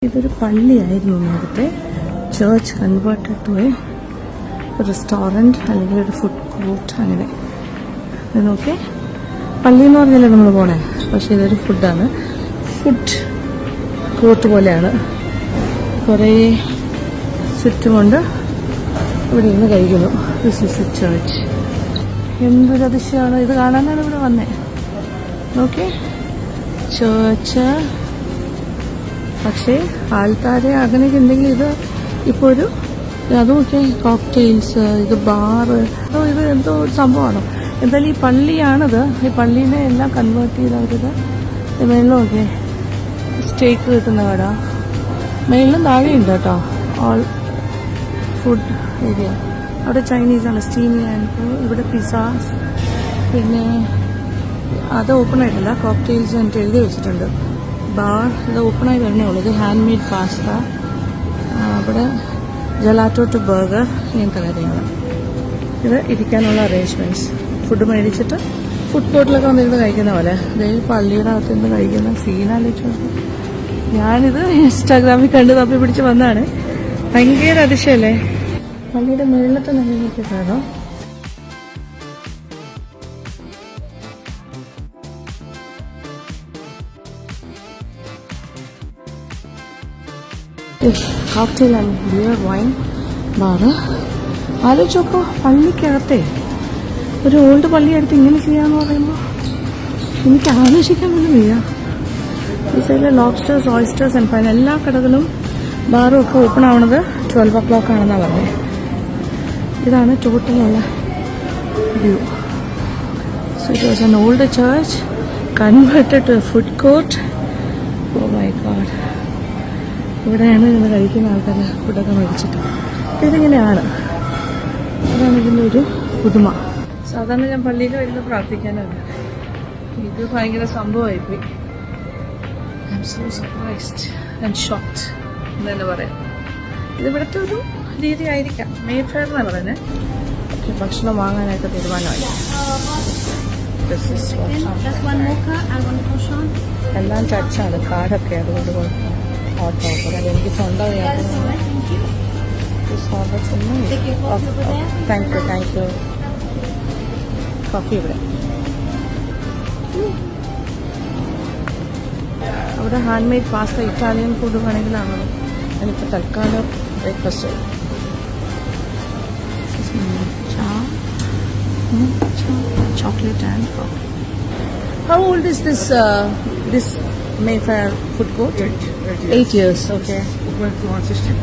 ഇതൊരു പള്ളിയായിരുന്നു നേരത്തെ. Church converted to a restaurant അല്ലെങ്കിൽ ഒരു ഫുഡ് കോർട്ട്. അങ്ങനെ നോക്കേ, പള്ളി എന്ന് പറഞ്ഞാലേ നമ്മൾ പോണേ, പക്ഷേ ഇതൊരു ഫുഡാണ്. ഫുഡ് കോർട്ട് പോലെയാണ്. കുറേ ചുറ്റുമുണ്ട്. ഇവിടെ ഇരുന്ന് കഴിക്കുന്നു. This is A church. എന്തൊരു അതിശയമാണ് ഇത് കാണാനാണ് ഇവിടെ വന്നേ. നോക്കേ, ചേർച്ച്. പക്ഷേ ആൾക്കാരെ അങ്ങനെയൊക്കെ ഉണ്ടെങ്കിൽ ഇത് ഇപ്പോൾ ഒരു അതൊക്കെ കോക്ടെയിൽസ്, ഇത് ബാറ്, ഇത് എന്തോ ഒരു സംഭവമാണോ എന്തായാലും. ഈ പള്ളിയാണിത്. ഈ പള്ളീനെ എല്ലാം കൺവേർട്ട് ചെയ്ത് അവരിത് മേളിലുമൊക്കെ സ്റ്റേക്ക് കിട്ടുന്ന കട. മേളിലും താഴെയുണ്ട് കേട്ടോ. All food area. അവിടെ ചൈനീസാണ്, സ്റ്റീമി ആൻഡ് ഇവിടെ പിസ്സാസ്. പിന്നെ അത് ഓപ്പൺ ആയിട്ടില്ല. കോക്ടെയിൽസ് എന്നിട്ട് എഴുതി വെച്ചിട്ടുണ്ട്. ബാർ ഇത് ഓപ്പണായി വരണേ ഉള്ളൂ. ഇത് ഹാൻഡ് മെയ്ഡ് പാസ്ത, അവിടെ ജലാറ്റോ ടു ബർഗർ, ഇങ്ങനത്തെ കാര്യങ്ങൾ. ഇത് ഇരിക്കാനുള്ള അറേഞ്ച്മെന്റ്സ്. ഫുഡ് മേടിച്ചിട്ട് ഫുഡ് കോർട്ടിലൊക്കെ വന്നിരുന്ന് കഴിക്കുന്ന പോലെ. അതായത് പള്ളിയുടെ അകത്തുനിന്ന് കഴിക്കുന്ന സീനാലോചിച്ചു. ഞാനിത് ഇൻസ്റ്റാഗ്രാമിൽ കണ്ട് തപ്പി പിടിച്ച് വന്നതാണ്. ഭയങ്കര അതിശയല്ലേ. പള്ളിയുടെ മുകളിലത്തെ നിലയിലേക്ക് കയറാം. Cocktail and beer wine bar. ആലോചിച്ചോക്കോ, പള്ളിക്കകത്തെ ഒരു ഓൾഡ് പള്ളിയെടുത്ത് ഇങ്ങനെ ചെയ്യാന്ന് പറയുമ്പോൾ എനിക്ക് ആലോചിക്കാൻ പോലും വയ്യ. ഈ സൈഡിലെ ലോബ്സ്റ്റേഴ്സ്, ഓയിസ്റ്റേഴ്സ് ആൻഡ് ഫൈൻ എല്ലാ കടകളും ബാറും ഒക്കെ ഓപ്പൺ ആവുന്നത് 12 o'clock ആണെന്നാണ് പറഞ്ഞത്. ഇതാണ് ടോട്ടലുള്ള view. So it was an old church converted to a food court. Oh my God. ഇവിടെയാണ് ഇന്ന് കഴിക്കുന്ന ആൾക്കാർ ഫുഡൊക്കെ മേടിച്ചിട്ട്. ഇതിങ്ങനെയാണ്. അതാണ് ഇതിൻ്റെ ഒരു പുതുമ. സാധാരണ ഞാൻ പള്ളിയിൽ വരുന്ന പ്രാർത്ഥിക്കാനാണ്. ഇത് ഭയങ്കര സംഭവമായിപ്പോയി. I am so surprised and shocked എന്ന് തന്നെ പറയാം. ഇതിവിടുത്തെ ഒരു രീതി ആയിരിക്കാം. മേഫെയറിനാണ് പറയുന്നത്. ഓക്കെ, ഭക്ഷണം വാങ്ങാനായിട്ട് തീരുമാനമായി. എല്ലാം ടച്ചാണ്, കാർഡൊക്കെ. അതുകൊണ്ട് ഓട്ടോ എനിക്ക് സ്വന്തം താങ്ക് യു. കോഫി ഇവിടെ. അവിടെ hand made pasta, Italian food വേണമെങ്കിലാണോ. എനിപ്പോൾ തൽക്കാലം breakfast. Chocolate and coffee. How old is this Mayfair food court? 8 years. Okay. Open 2016.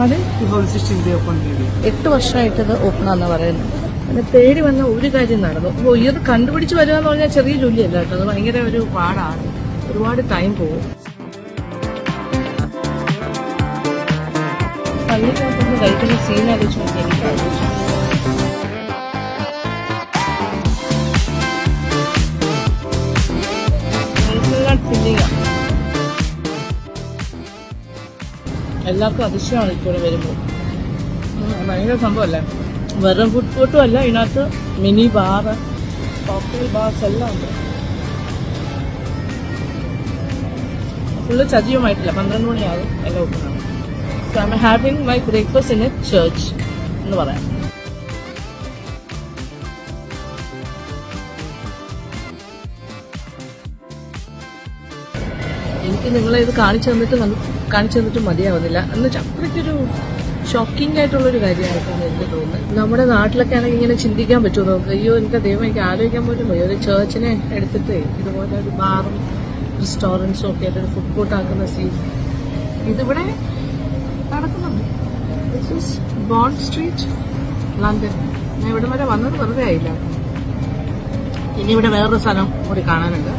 അതെ, 2016 they opened maybe. 8 വർഷമായിട്ടത് ഓപ്പൺ ആണെന്ന് പറയുന്നത്. പിന്നെ തേടി വന്ന ഒരു കാര്യം നടന്നു. അപ്പോൾ ഇത് കണ്ടുപിടിച്ച് വരിക എന്ന് പറഞ്ഞാൽ ചെറിയ ജോലിയല്ല കേട്ടോ. അത് ഭയങ്കര ഒരു പാടാണ്. ഒരുപാട് ടൈം പോകും. പള്ളിക്കകത്തുനിന്ന് കഴിക്കുന്ന സീൻ ആലോചിച്ച് നോക്കി എനിക്ക് ആലോചിച്ചു. എല്ലാവർക്കും അതിശയമാണ് ഇപ്പോൾ വരുമ്പോൾ. ഭയങ്കര സംഭവമല്ലേ. വെറും ഫുഡ് കോർട്ടും അല്ല, ഇതിനകത്ത് മിനി ബാറ്, കോക്ടെയിൽ ബാർസ് എല്ലാം ഉണ്ട്. ഫുള്ള് സജീവമായിട്ടില്ല. 12 മണിയാകും എല്ലാം ഓപ്പണാണ്. So I am having my breakfast in a church എന്ന് പറയാം. എനിക്ക് നിങ്ങളെ ഇത് കാണിച്ചു തന്നിട്ട് മതിയാവുന്നില്ല. എന്ന് വെച്ചാൽ അത്രയ്ക്കൊരു ഷോക്കിംഗ് ആയിട്ടുള്ളൊരു കാര്യമായിട്ടാണ് എനിക്ക് തോന്നുന്നത്. നമ്മുടെ നാട്ടിലൊക്കെ ആണെങ്കിൽ ഇങ്ങനെ ചിന്തിക്കാൻ പറ്റുമോ നമുക്ക്? അയ്യോ, എനിക്ക് ദൈവം, എനിക്ക് ആലോചിക്കാൻ പോലും പോയി. ഒരു ചേർച്ചിനെ എടുത്തിട്ട് ഇതുപോലെ ഒരു ബാറും റെസ്റ്റോറൻറ്റ്സും ഒക്കെ ആയിട്ട് ഒരു ഫുഡ് കോർട്ട് ആക്കുന്ന സീൻ ഇതിവിടെ നടക്കുന്നുണ്ട്. This is bond street, London. ഞാൻ ഇവിടെ വരെ വന്നത് വെറുതെ ആയില്ല. ഇനി ഇവിടെ വേറൊരു സ്ഥലം കൂടി കാണാനുണ്ട്.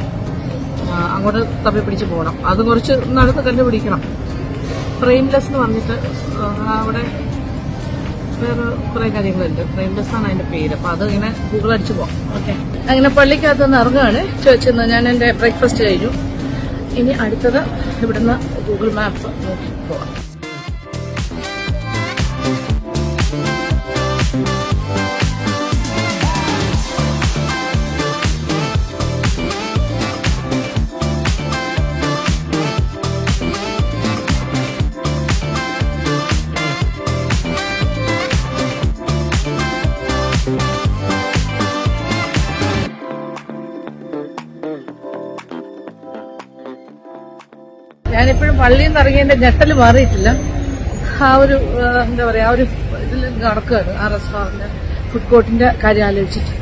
അങ്ങോട്ട് തപ്പി പിടിച്ച് പോകണം. അത് കുറച്ച് നടന്ന് കണ്ടുപിടിക്കണം. ഫ്രെയിംലെസ് എന്ന് പറഞ്ഞിട്ട് അവിടെ വേറെ കുറേ കാര്യങ്ങളുണ്ട്. ഫ്രെയിംലെസ് ആണ് അതിന്റെ പേര്. അപ്പോൾ അത് ഇങ്ങനെ ഗൂഗിൾ അടിച്ച് പോകാം. ഓക്കെ, അങ്ങനെ പള്ളിക്കകത്തുനിന്ന് ഇറങ്ങുകയാണ്. ചേർച്ചിൽ നിന്ന് ഞാൻ എൻ്റെ ബ്രേക്ക്ഫാസ്റ്റ് കഴിഞ്ഞു. ഇനി അടുത്തത് ഇവിടുന്ന് ഗൂഗിൾ മാപ്പ് നോക്കി പോവാം. ഞാനിപ്പോഴും പള്ളിയിൽ നിന്ന് ഇറങ്ങിയതിന്റെ ഞെട്ടൽ മാറിയിട്ടില്ല. ആ ഒരു എന്താ പറയാ, ആ ഒരു ഇതിൽ നടക്കുകയാണ് ആ റെസ്റ്റോറന്റ് ഫുഡ് കോർട്ടിന്റെ കാര്യം ആലോചിച്ചിട്ട്.